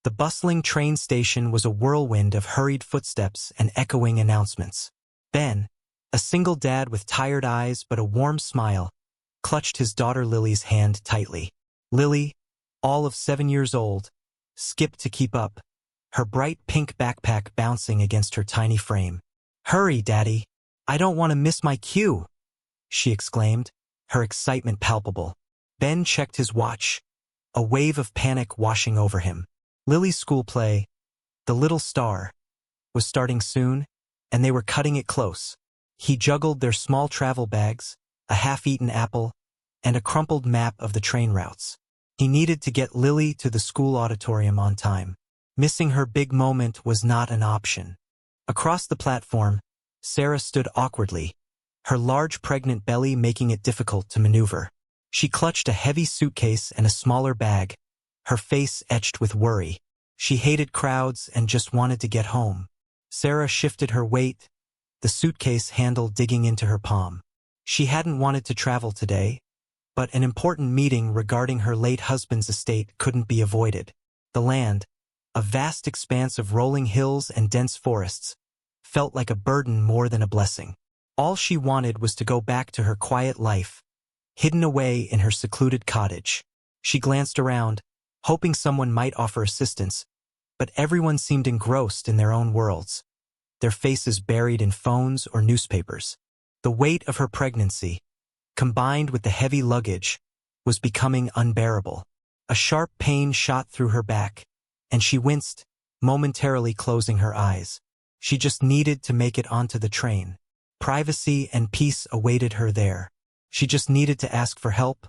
The bustling train station was a whirlwind of hurried footsteps and echoing announcements. Ben, a single dad with tired eyes but a warm smile, clutched his daughter Lily's hand tightly. Lily, all of 7 years old, skipped to keep up, her bright pink backpack bouncing against her tiny frame. "Hurry, Daddy! I don't want to miss my cue!" she exclaimed, her excitement palpable. Ben checked his watch, a wave of panic washing over him. Lily's school play, The Little Star, was starting soon, and they were cutting it close. He juggled their small travel bags, a half-eaten apple, and a crumpled map of the train routes. He needed to get Lily to the school auditorium on time. Missing her big moment was not an option. Across the platform, Sarah stood awkwardly, her large pregnant belly making it difficult to maneuver. She clutched a heavy suitcase and a smaller bag, her face etched with worry. She hated crowds and just wanted to get home. Sarah shifted her weight, the suitcase handle digging into her palm. She hadn't wanted to travel today, but an important meeting regarding her late husband's estate couldn't be avoided. The land, a vast expanse of rolling hills and dense forests, felt like a burden more than a blessing. All she wanted was to go back to her quiet life, hidden away in her secluded cottage. She glanced around, hoping someone might offer assistance, but everyone seemed engrossed in their own worlds, their faces buried in phones or newspapers. The weight of her pregnancy, combined with the heavy luggage, was becoming unbearable. A sharp pain shot through her back, and she winced, momentarily closing her eyes. She just needed to make it onto the train. Privacy and peace awaited her there. She just needed to ask for help,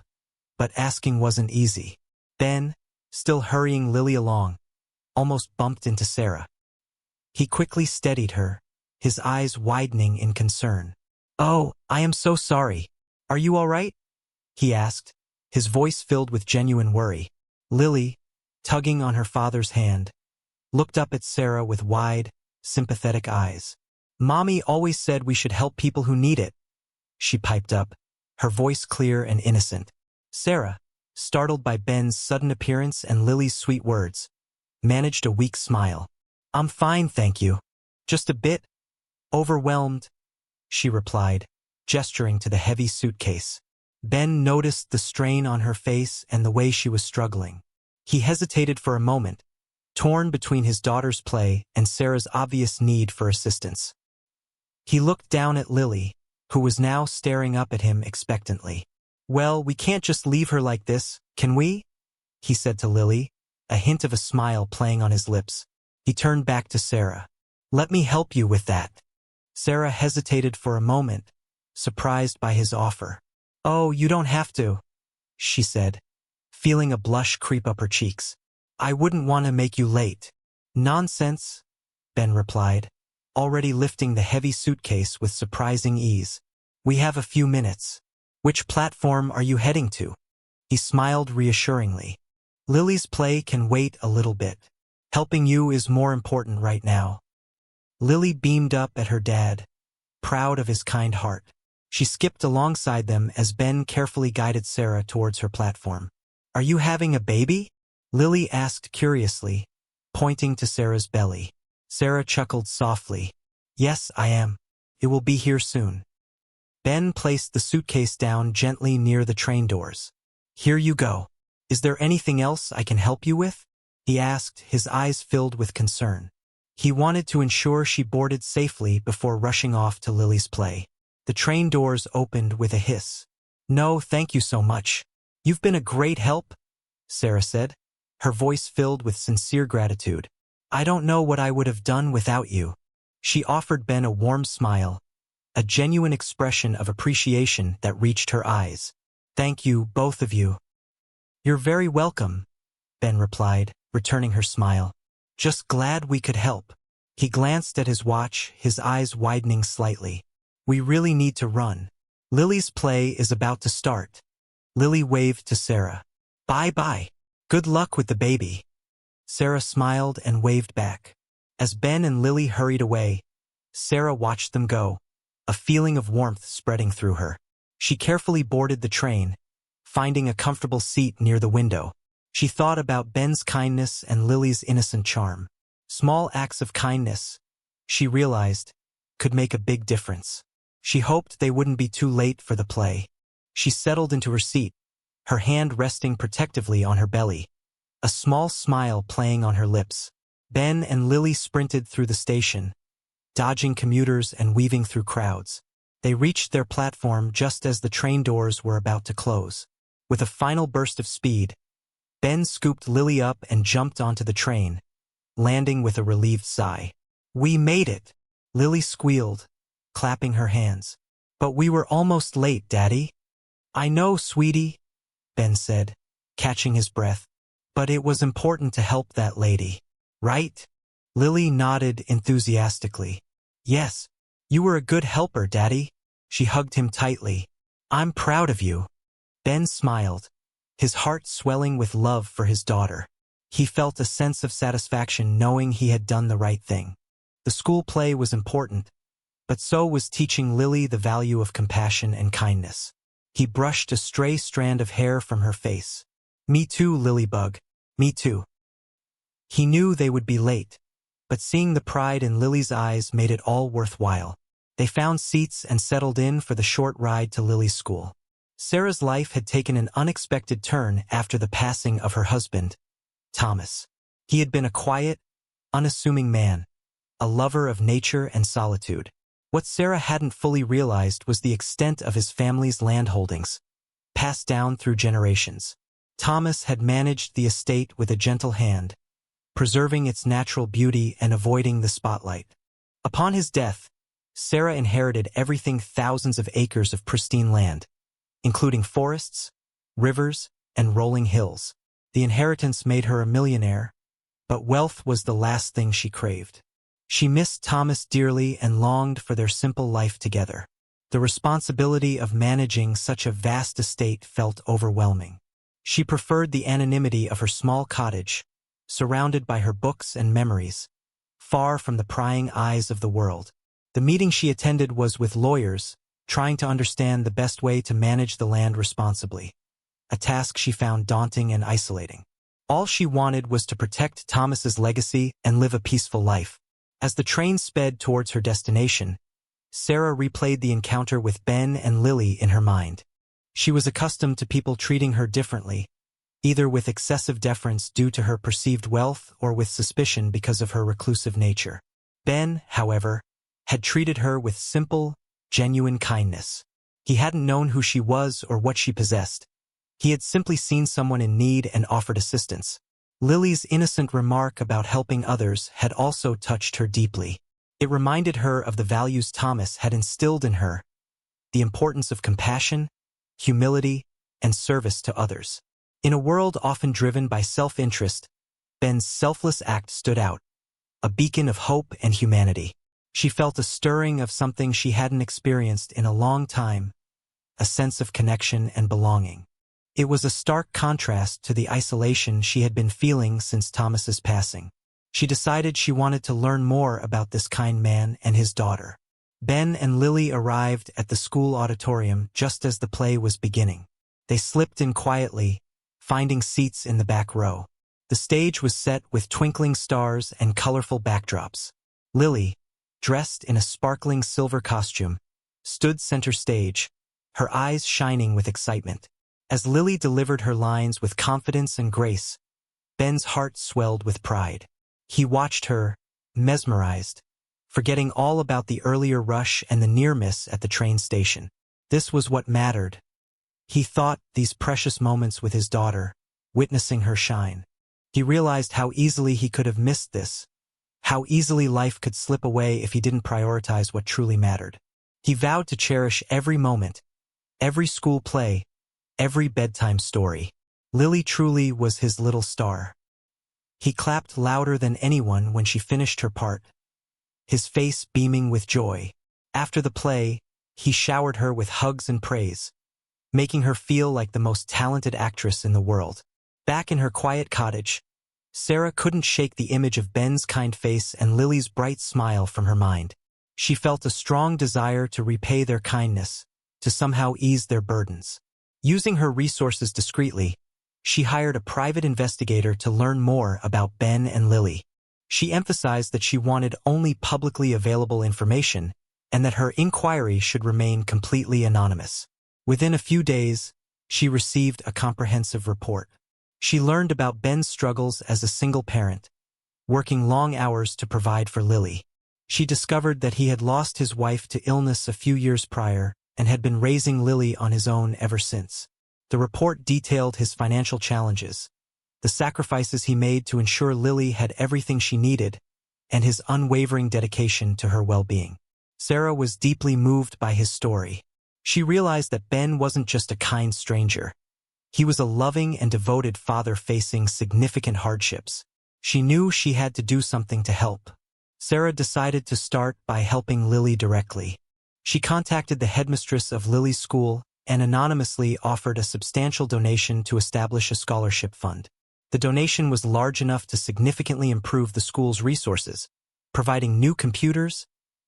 but asking wasn't easy. Ben, still hurrying Lily along, almost bumped into Sarah. He quickly steadied her, his eyes widening in concern. "Oh, I am so sorry. Are you all right?" he asked, his voice filled with genuine worry. Lily, tugging on her father's hand, looked up at Sarah with wide, sympathetic eyes. "Mommy always said we should help people who need it," she piped up, her voice clear and innocent. Sarah, startled by Ben's sudden appearance and Lily's sweet words, managed a weak smile. "I'm fine, thank you. Just a bit overwhelmed," she replied, gesturing to the heavy suitcase. Ben noticed the strain on her face and the way she was struggling. He hesitated for a moment, torn between his daughter's play and Sarah's obvious need for assistance. He looked down at Lily, who was now staring up at him expectantly. "Well, we can't just leave her like this, can we?" he said to Lily, a hint of a smile playing on his lips. He turned back to Sarah. "Let me help you with that." Sarah hesitated for a moment, surprised by his offer. "Oh, you don't have to," she said, feeling a blush creep up her cheeks. "I wouldn't want to make you late." "Nonsense," Ben replied, already lifting the heavy suitcase with surprising ease. "We have a few minutes. Which platform are you heading to?" He smiled reassuringly. "Lily's play can wait a little bit. Helping you is more important right now." Lily beamed up at her dad, proud of his kind heart. She skipped alongside them as Ben carefully guided Sarah towards her platform. "Are you having a baby?" Lily asked curiously, pointing to Sarah's belly. Sarah chuckled softly. "Yes, I am. It will be here soon." Ben placed the suitcase down gently near the train doors. "Here you go. Is there anything else I can help you with?" he asked, his eyes filled with concern. He wanted to ensure she boarded safely before rushing off to Lily's play. The train doors opened with a hiss. "No, thank you so much. You've been a great help," Sarah said, her voice filled with sincere gratitude. "I don't know what I would have done without you." She offered Ben a warm smile, a genuine expression of appreciation that reached her eyes. "Thank you, both of you." "You're very welcome," Ben replied, returning her smile. "Just glad we could help." He glanced at his watch, his eyes widening slightly. "We really need to run. Lily's play is about to start." Lily waved to Sarah. "Bye-bye. Good luck with the baby." Sarah smiled and waved back. As Ben and Lily hurried away, Sarah watched them go, a feeling of warmth spreading through her. She carefully boarded the train, finding a comfortable seat near the window. She thought about Ben's kindness and Lily's innocent charm. Small acts of kindness, she realized, could make a big difference. She hoped they wouldn't be too late for the play. She settled into her seat, her hand resting protectively on her belly, a small smile playing on her lips. Ben and Lily sprinted through the station, dodging commuters and weaving through crowds. They reached their platform just as the train doors were about to close. With a final burst of speed, Ben scooped Lily up and jumped onto the train, landing with a relieved sigh. "We made it," Lily squealed, clapping her hands. "But we were almost late, Daddy." "I know, sweetie," Ben said, catching his breath. "But it was important to help that lady, right?" Lily nodded enthusiastically. "Yes, you were a good helper, Daddy." She hugged him tightly. "I'm proud of you." Ben smiled, his heart swelling with love for his daughter. He felt a sense of satisfaction knowing he had done the right thing. The school play was important, but so was teaching Lily the value of compassion and kindness. He brushed a stray strand of hair from her face. "Me too, Lilybug. Me too." He knew they would be late, but seeing the pride in Lily's eyes made it all worthwhile. They found seats and settled in for the short ride to Lily's school. Sarah's life had taken an unexpected turn after the passing of her husband, Thomas. He had been a quiet, unassuming man, a lover of nature and solitude. What Sarah hadn't fully realized was the extent of his family's landholdings, passed down through generations. Thomas had managed the estate with a gentle hand, preserving its natural beauty and avoiding the spotlight. Upon his death, Sarah inherited everything: thousands of acres of pristine land, including forests, rivers, and rolling hills. The inheritance made her a millionaire, but wealth was the last thing she craved. She missed Thomas dearly and longed for their simple life together. The responsibility of managing such a vast estate felt overwhelming. She preferred the anonymity of her small cottage, surrounded by her books and memories, far from the prying eyes of the world. The meeting she attended was with lawyers, trying to understand the best way to manage the land responsibly, a task she found daunting and isolating. All she wanted was to protect Thomas's legacy and live a peaceful life. As the train sped towards her destination, Sarah replayed the encounter with Ben and Lily in her mind. She was accustomed to people treating her differently, either with excessive deference due to her perceived wealth or with suspicion because of her reclusive nature. Ben, however, had treated her with simple, genuine kindness. He hadn't known who she was or what she possessed. He had simply seen someone in need and offered assistance. Lily's innocent remark about helping others had also touched her deeply. It reminded her of the values Thomas had instilled in her: the importance of compassion, humility, and service to others. In a world often driven by self-interest, Ben's selfless act stood out, a beacon of hope and humanity. She felt a stirring of something she hadn't experienced in a long time, a sense of connection and belonging. It was a stark contrast to the isolation she had been feeling since Thomas's passing. She decided she wanted to learn more about this kind man and his daughter. Ben and Lily arrived at the school auditorium just as the play was beginning. They slipped in quietly, finding seats in the back row. The stage was set with twinkling stars and colorful backdrops. Lily, dressed in a sparkling silver costume, stood center stage, her eyes shining with excitement. As Lily delivered her lines with confidence and grace, Ben's heart swelled with pride. He watched her, mesmerized, forgetting all about the earlier rush and the near miss at the train station. This was what mattered. He thought, these precious moments with his daughter, witnessing her shine. He realized how easily he could have missed this, how easily life could slip away if he didn't prioritize what truly mattered. He vowed to cherish every moment, every school play, every bedtime story. Lily truly was his little star. He clapped louder than anyone when she finished her part, his face beaming with joy. After the play, he showered her with hugs and praise, making her feel like the most talented actress in the world. Back in her quiet cottage, Sarah couldn't shake the image of Ben's kind face and Lily's bright smile from her mind. She felt a strong desire to repay their kindness, to somehow ease their burdens. Using her resources discreetly, She hired a private investigator to learn more about Ben and Lily. She emphasized that she wanted only publicly available information and that her inquiry should remain completely anonymous. Within a few days, she received a comprehensive report. She learned about Ben's struggles as a single parent, working long hours to provide for Lily. She discovered that he had lost his wife to illness a few years prior and had been raising Lily on his own ever since. The report detailed his financial challenges, the sacrifices he made to ensure Lily had everything she needed, and his unwavering dedication to her well-being. Sarah was deeply moved by his story. She realized that Ben wasn't just a kind stranger. He was a loving and devoted father facing significant hardships. She knew she had to do something to help. Sarah decided to start by helping Lily directly. She contacted the headmistress of Lily's school and anonymously offered a substantial donation to establish a scholarship fund. The donation was large enough to significantly improve the school's resources, providing new computers,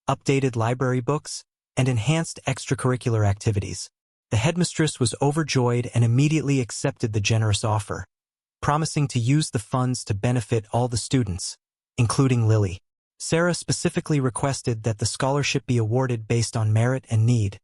updated library books, and enhanced extracurricular activities. The headmistress was overjoyed and immediately accepted the generous offer, promising to use the funds to benefit all the students, including Lily. Sarah specifically requested that the scholarship be awarded based on merit and need,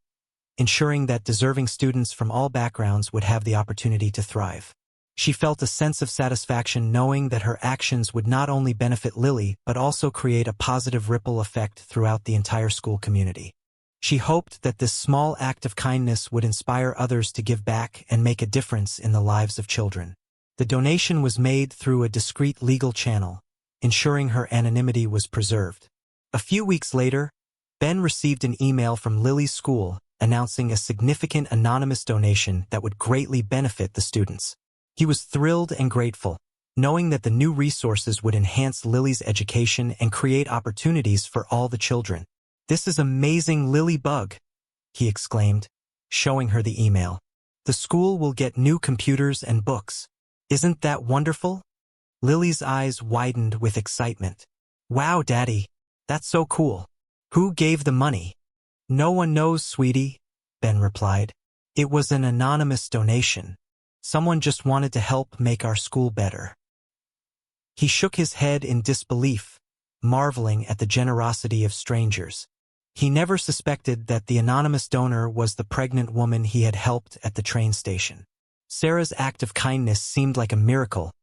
ensuring that deserving students from all backgrounds would have the opportunity to thrive. She felt a sense of satisfaction knowing that her actions would not only benefit Lily but also create a positive ripple effect throughout the entire school community. She hoped that this small act of kindness would inspire others to give back and make a difference in the lives of children. The donation was made through a discreet legal channel, ensuring her anonymity was preserved. A few weeks later, Ben received an email from Lily's school announcing a significant anonymous donation that would greatly benefit the students. He was thrilled and grateful, knowing that the new resources would enhance Lily's education and create opportunities for all the children. "This is amazing, Lily Bug," he exclaimed, showing her the email. "The school will get new computers and books. Isn't that wonderful?" Lily's eyes widened with excitement. "Wow, Daddy, that's so cool. Who gave the money?" "No one knows, sweetie," Ben replied. "It was an anonymous donation. Someone just wanted to help make our school better." He shook his head in disbelief, marveling at the generosity of strangers. He never suspected that the anonymous donor was the pregnant woman he had helped at the train station. Sarah's act of kindness seemed like a miracle,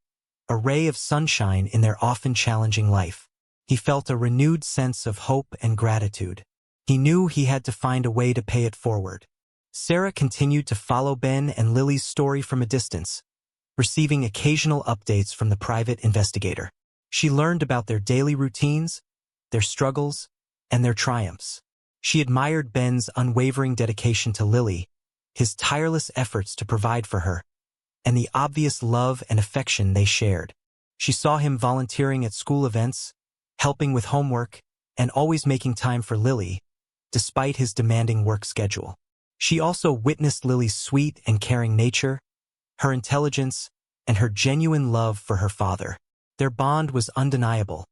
a ray of sunshine in their often challenging life. He felt a renewed sense of hope and gratitude. He knew he had to find a way to pay it forward. Sarah continued to follow Ben and Lily's story from a distance, receiving occasional updates from the private investigator. She learned about their daily routines, their struggles, and their triumphs. She admired Ben's unwavering dedication to Lily, his tireless efforts to provide for her, and the obvious love and affection they shared. She saw him volunteering at school events, helping with homework, and always making time for Lily, despite his demanding work schedule. She also witnessed Lily's sweet and caring nature, her intelligence, and her genuine love for her father. Their bond was undeniable,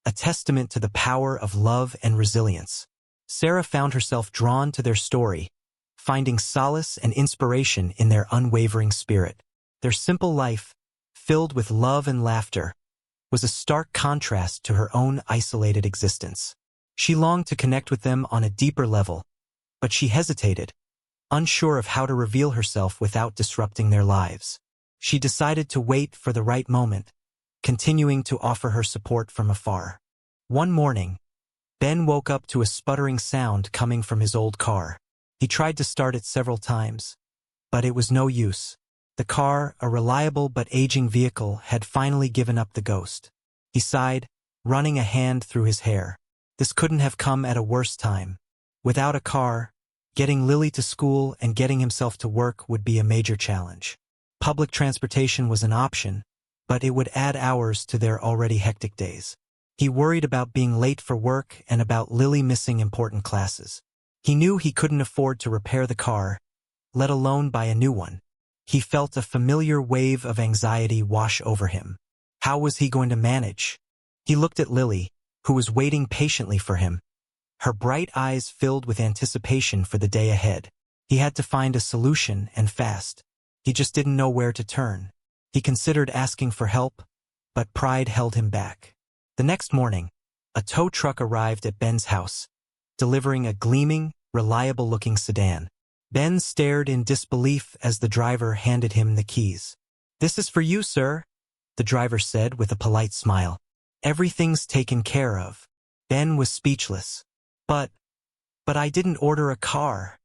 a testament to the power of love and resilience. Sarah found herself drawn to their story, finding solace and inspiration in their unwavering spirit. Their simple life, filled with love and laughter, was a stark contrast to her own isolated existence. She longed to connect with them on a deeper level, but she hesitated, unsure of how to reveal herself without disrupting their lives. She decided to wait for the right moment, continuing to offer her support from afar. One morning, Ben woke up to a sputtering sound coming from his old car. He tried to start it several times, but it was no use. The car, a reliable but aging vehicle, had finally given up the ghost. He sighed, running a hand through his hair. This couldn't have come at a worse time. Without a car, getting Lily to school and getting himself to work would be a major challenge. Public transportation was an option, but it would add hours to their already hectic days. He worried about being late for work and about Lily missing important classes. He knew he couldn't afford to repair the car, let alone buy a new one. He felt a familiar wave of anxiety wash over him. How was he going to manage? He looked at Lily, who was waiting patiently for him, her bright eyes filled with anticipation for the day ahead. He had to find a solution, and fast. He just didn't know where to turn. He considered asking for help, but pride held him back. The next morning, a tow truck arrived at Ben's house, delivering a gleaming, reliable-looking sedan. Ben stared in disbelief as the driver handed him the keys. "This is for you, sir," the driver said with a polite smile. "Everything's taken care of." Ben was speechless. But I didn't order a car,"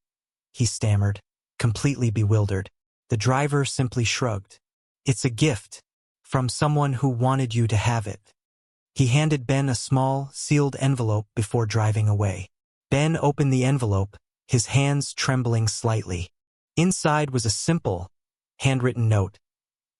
he stammered, completely bewildered. The driver simply shrugged. "It's a gift from someone who wanted you to have it." He handed Ben a small, sealed envelope before driving away. Ben opened the envelope, his hands trembling slightly. Inside was a simple, handwritten note.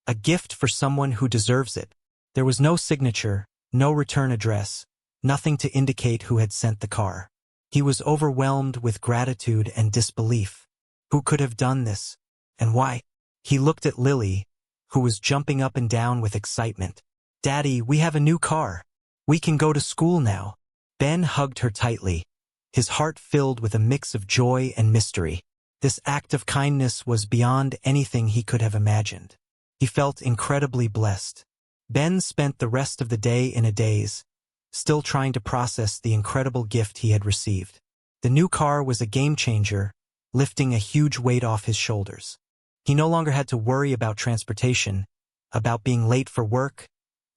A gift for someone who deserves it. There was no signature, no return address, nothing to indicate who had sent the car. He was overwhelmed with gratitude and disbelief. Who could have done this? And why? He looked at Lily, who was jumping up and down with excitement. "Daddy, we have a new car. We can go to school now." Ben hugged her tightly, his heart filled with a mix of joy and mystery. This act of kindness was beyond anything he could have imagined. He felt incredibly blessed. Ben spent the rest of the day in a daze, still trying to process the incredible gift he had received. The new car was a game-changer, lifting a huge weight off his shoulders. He no longer had to worry about transportation, about being late for work,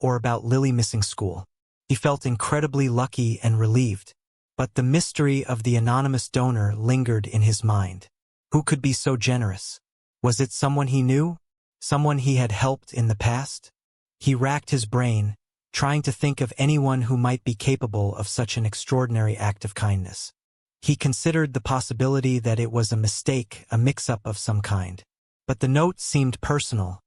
or about Lily missing school. He felt incredibly lucky and relieved. But the mystery of the anonymous donor lingered in his mind. Who could be so generous? Was it someone he knew? Someone he had helped in the past? He racked his brain, trying to think of anyone who might be capable of such an extraordinary act of kindness. He considered the possibility that it was a mistake, a mix-up of some kind. But the note seemed personal,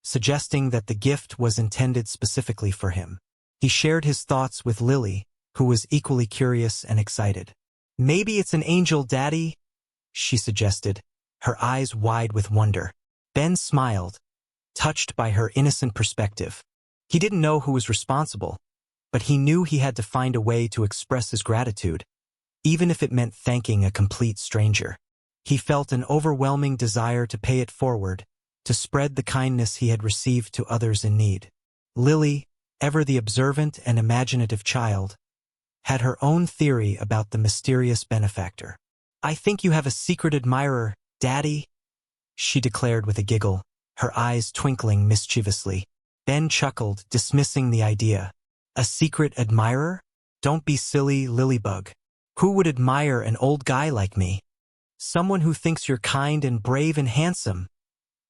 suggesting that the gift was intended specifically for him. He shared his thoughts with Lily, who was equally curious and excited. "Maybe it's an angel, Daddy," she suggested, her eyes wide with wonder. Ben smiled, touched by her innocent perspective. He didn't know who was responsible, but he knew he had to find a way to express his gratitude, even if it meant thanking a complete stranger. He felt an overwhelming desire to pay it forward, to spread the kindness he had received to others in need. Lily, ever the observant and imaginative child, had her own theory about the mysterious benefactor. "I think you have a secret admirer, Daddy," she declared with a giggle, her eyes twinkling mischievously. Ben chuckled, dismissing the idea. "A secret admirer? Don't be silly, Lilybug. Who would admire an old guy like me? Someone who thinks you're kind and brave and handsome,"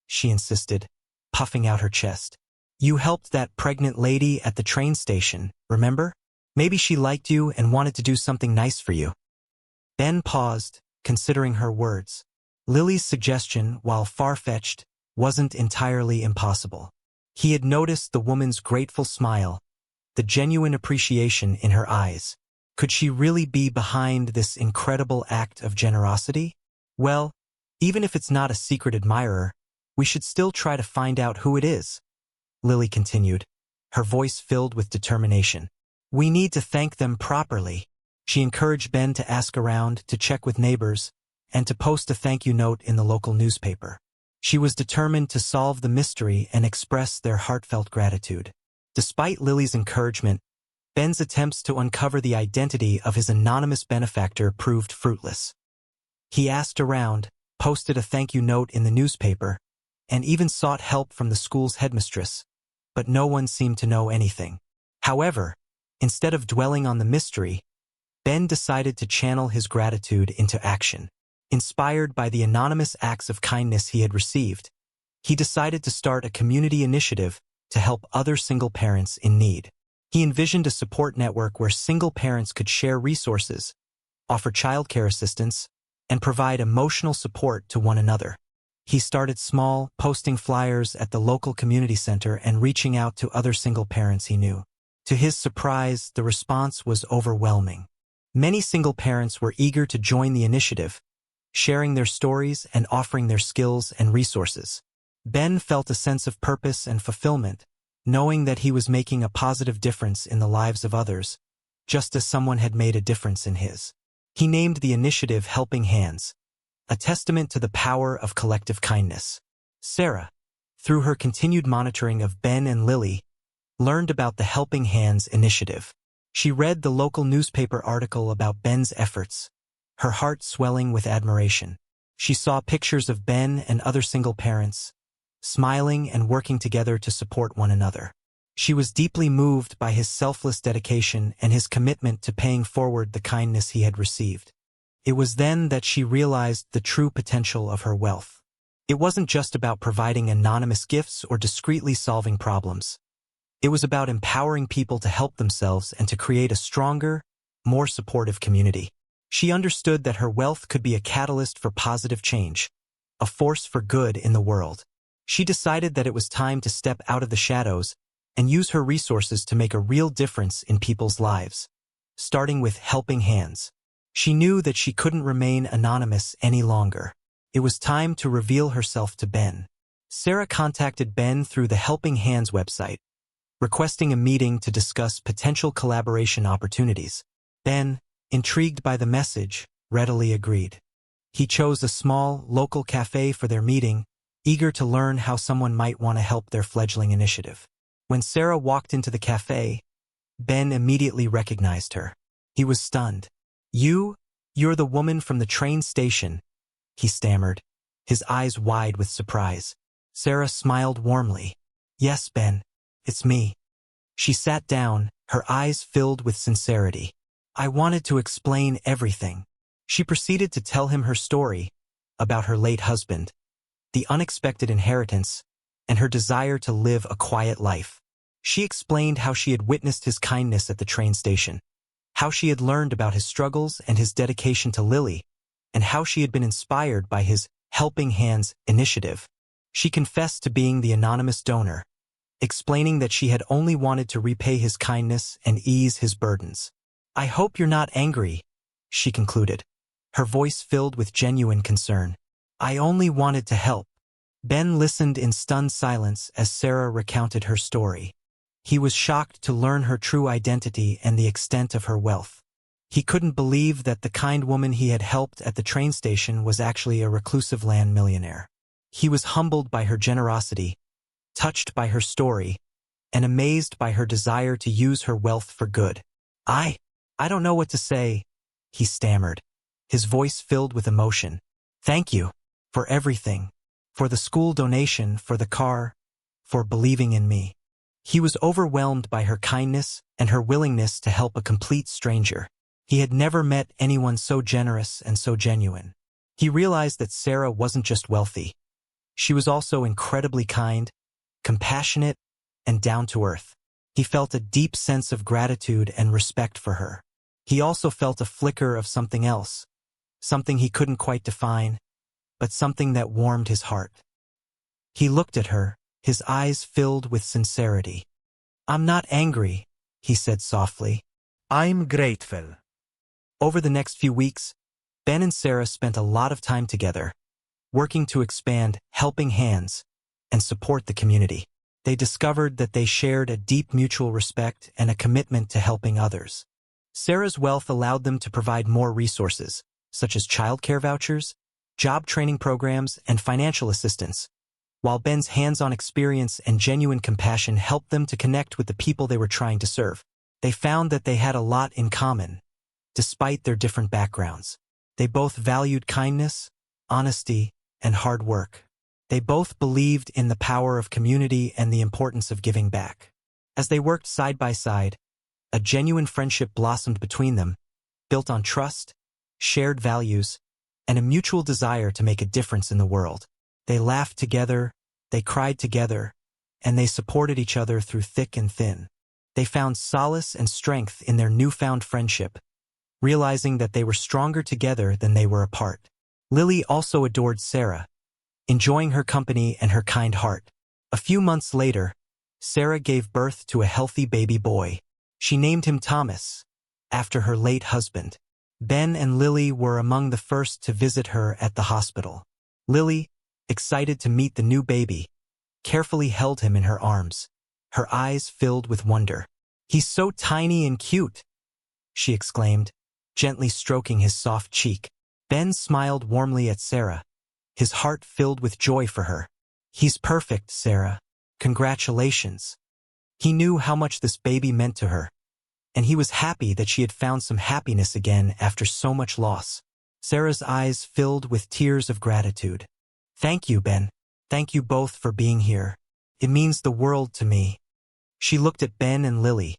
she insisted, puffing out her chest. "You helped that pregnant lady at the train station, remember? Maybe she liked you and wanted to do something nice for you." Ben paused, considering her words. Lily's suggestion, while far-fetched, wasn't entirely impossible. He had noticed the woman's grateful smile, the genuine appreciation in her eyes. Could she really be behind this incredible act of generosity? Well, even if it's not a secret admirer, we should still try to find out who it is, Lily continued, her voice filled with determination. "We need to thank them properly." She encouraged Ben to ask around, to check with neighbors, and to post a thank you note in the local newspaper. She was determined to solve the mystery and express their heartfelt gratitude. Despite Lily's encouragement, Ben's attempts to uncover the identity of his anonymous benefactor proved fruitless. He asked around, posted a thank you note in the newspaper, and even sought help from the school's headmistress, but no one seemed to know anything. However, instead of dwelling on the mystery, Ben decided to channel his gratitude into action. Inspired by the anonymous acts of kindness he had received, he decided to start a community initiative to help other single parents in need. He envisioned a support network where single parents could share resources, offer childcare assistance, and provide emotional support to one another. He started small, posting flyers at the local community center and reaching out to other single parents he knew. To his surprise, the response was overwhelming. Many single parents were eager to join the initiative, sharing their stories and offering their skills and resources. Ben felt a sense of purpose and fulfillment, knowing that he was making a positive difference in the lives of others, just as someone had made a difference in his. He named the initiative Helping Hands, a testament to the power of collective kindness. "Sarah, through her continued monitoring of Ben and Lily, learned about the Helping Hands initiative. She read the local newspaper article about Ben's efforts, her heart swelling with admiration. She saw pictures of Ben and other single parents, smiling and working together to support one another. She was deeply moved by his selfless dedication and his commitment to paying forward the kindness he had received. It was then that she realized the true potential of her wealth. It wasn't just about providing anonymous gifts or discreetly solving problems. It was about empowering people to help themselves and to create a stronger, more supportive community. She understood that her wealth could be a catalyst for positive change, a force for good in the world. She decided that it was time to step out of the shadows and use her resources to make a real difference in people's lives, starting with Helping Hands. She knew that she couldn't remain anonymous any longer. It was time to reveal herself to Ben. Sarah contacted Ben through the Helping Hands website, requesting a meeting to discuss potential collaboration opportunities. Ben, intrigued by the message, readily agreed. He chose a small, local cafe for their meeting, eager to learn how someone might want to help their fledgling initiative. When Sarah walked into the cafe, Ben immediately recognized her. He was stunned. You're the woman from the train station," he stammered, his eyes wide with surprise. Sarah smiled warmly. "Yes, Ben, it's me." She sat down, her eyes filled with sincerity. "I wanted to explain everything." She proceeded to tell him her story about her late husband, the unexpected inheritance, and her desire to live a quiet life. She explained how she had witnessed his kindness at the train station, how she had learned about his struggles and his dedication to Lily, and how she had been inspired by his Helping Hands initiative. She confessed to being the anonymous donor, explaining that she had only wanted to repay his kindness and ease his burdens. "I hope you're not angry," she concluded, her voice filled with genuine concern. "I only wanted to help." Ben listened in stunned silence as Sarah recounted her story. He was shocked to learn her true identity and the extent of her wealth. He couldn't believe that the kind woman he had helped at the train station was actually a reclusive land millionaire. He was humbled by her generosity, touched by her story, and amazed by her desire to use her wealth for good. I don't know what to say," he stammered, his voice filled with emotion. "Thank you for everything, for the school donation, for the car, for believing in me." He was overwhelmed by her kindness and her willingness to help a complete stranger. He had never met anyone so generous and so genuine. He realized that Sarah wasn't just wealthy. She was also incredibly kind, compassionate, and down-to-earth. He felt a deep sense of gratitude and respect for her. He also felt a flicker of something else, something he couldn't quite define, but something that warmed his heart. He looked at her, his eyes filled with sincerity. "I'm not angry," he said softly. "I'm grateful." Over the next few weeks, Ben and Sarah spent a lot of time together, working to expand Helping Hands and support the community. They discovered that they shared a deep mutual respect and a commitment to helping others. Sarah's wealth allowed them to provide more resources, such as childcare vouchers, job training programs, and financial assistance, while Ben's hands-on experience and genuine compassion helped them to connect with the people they were trying to serve. They found that they had a lot in common, despite their different backgrounds. They both valued kindness, honesty, and hard work. They both believed in the power of community and the importance of giving back. As they worked side by side, a genuine friendship blossomed between them, built on trust, shared values, and a mutual desire to make a difference in the world. They laughed together, they cried together, and they supported each other through thick and thin. They found solace and strength in their newfound friendship, realizing that they were stronger together than they were apart. Lily also adored Sarah, enjoying her company and her kind heart. A few months later, Sarah gave birth to a healthy baby boy. She named him Thomas, after her late husband. Ben and Lily were among the first to visit her at the hospital. Lily, excited to meet the new baby, carefully held him in her arms, her eyes filled with wonder. "He's so tiny and cute," she exclaimed, gently stroking his soft cheek. Ben smiled warmly at Sarah, his heart filled with joy for her. "He's perfect, Sarah. Congratulations." He knew how much this baby meant to her, and he was happy that she had found some happiness again after so much loss. Sarah's eyes filled with tears of gratitude. "Thank you, Ben. Thank you both for being here. It means the world to me." She looked at Ben and Lily,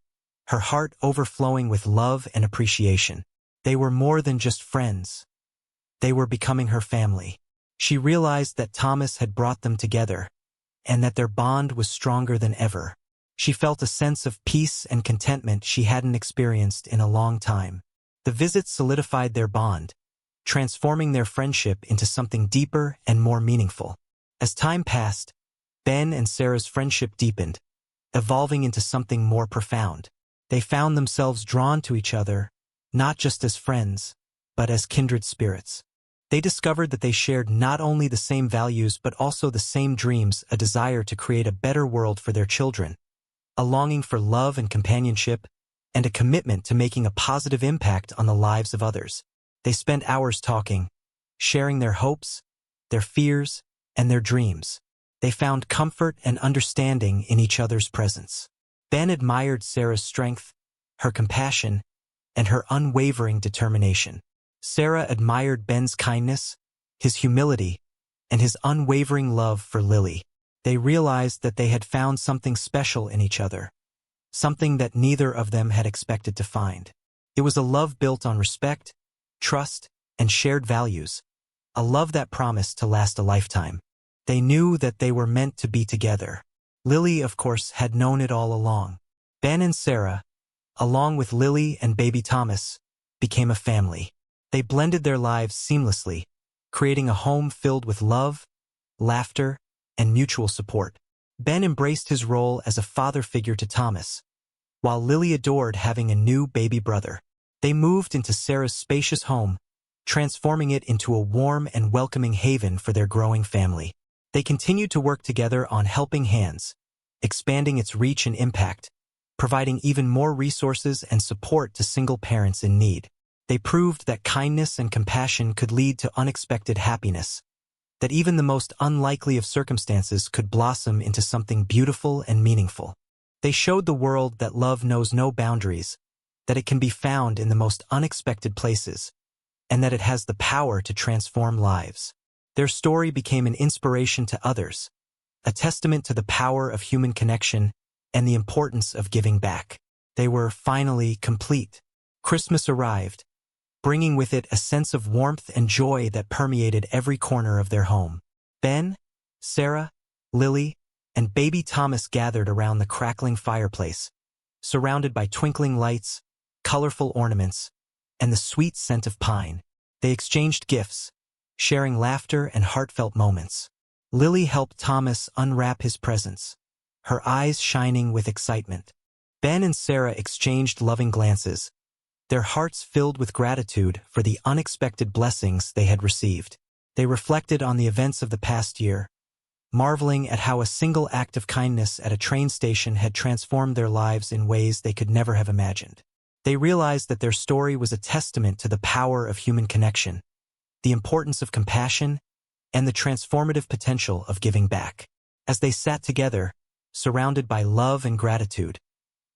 her heart overflowing with love and appreciation. They were more than just friends. They were becoming her family. She realized that Thomas had brought them together, and that their bond was stronger than ever. She felt a sense of peace and contentment she hadn't experienced in a long time. The visit solidified their bond, transforming their friendship into something deeper and more meaningful. As time passed, Ben and Sarah's friendship deepened, evolving into something more profound. They found themselves drawn to each other, not just as friends, but as kindred spirits. They discovered that they shared not only the same values but also the same dreams, a desire to create a better world for their children, a longing for love and companionship, and a commitment to making a positive impact on the lives of others. They spent hours talking, sharing their hopes, their fears, and their dreams. They found comfort and understanding in each other's presence. Ben admired Sarah's strength, her compassion, and her unwavering determination. Sarah admired Ben's kindness, his humility, and his unwavering love for Lily. They realized that they had found something special in each other, something that neither of them had expected to find. It was a love built on respect, trust, and shared values, a love that promised to last a lifetime. They knew that they were meant to be together. Lily, of course, had known it all along. Ben and Sarah, along with Lily and baby Thomas, became a family. They blended their lives seamlessly, creating a home filled with love, laughter, and mutual support. Ben embraced his role as a father figure to Thomas, while Lily adored having a new baby brother. They moved into Sarah's spacious home, transforming it into a warm and welcoming haven for their growing family. They continued to work together on Helping Hands, expanding its reach and impact, providing even more resources and support to single parents in need. They proved that kindness and compassion could lead to unexpected happiness, that even the most unlikely of circumstances could blossom into something beautiful and meaningful. They showed the world that love knows no boundaries, that it can be found in the most unexpected places, and that it has the power to transform lives. Their story became an inspiration to others, a testament to the power of human connection and the importance of giving back. They were finally complete. Christmas arrived, bringing with it a sense of warmth and joy that permeated every corner of their home. Ben, Sarah, Lily, and baby Thomas gathered around the crackling fireplace, surrounded by twinkling lights, colorful ornaments, and the sweet scent of pine. They exchanged gifts, sharing laughter and heartfelt moments. Lily helped Thomas unwrap his presents, her eyes shining with excitement. Ben and Sarah exchanged loving glances, their hearts filled with gratitude for the unexpected blessings they had received. They reflected on the events of the past year, marveling at how a single act of kindness at a train station had transformed their lives in ways they could never have imagined. They realized that their story was a testament to the power of human connection, the importance of compassion, and the transformative potential of giving back. As they sat together, surrounded by love and gratitude,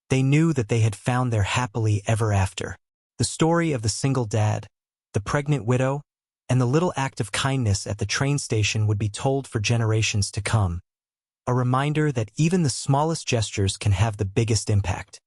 they knew that they had found their happily ever after. The story of the single dad, the pregnant widow, and the little act of kindness at the train station would be told for generations to come, a reminder that even the smallest gestures can have the biggest impact.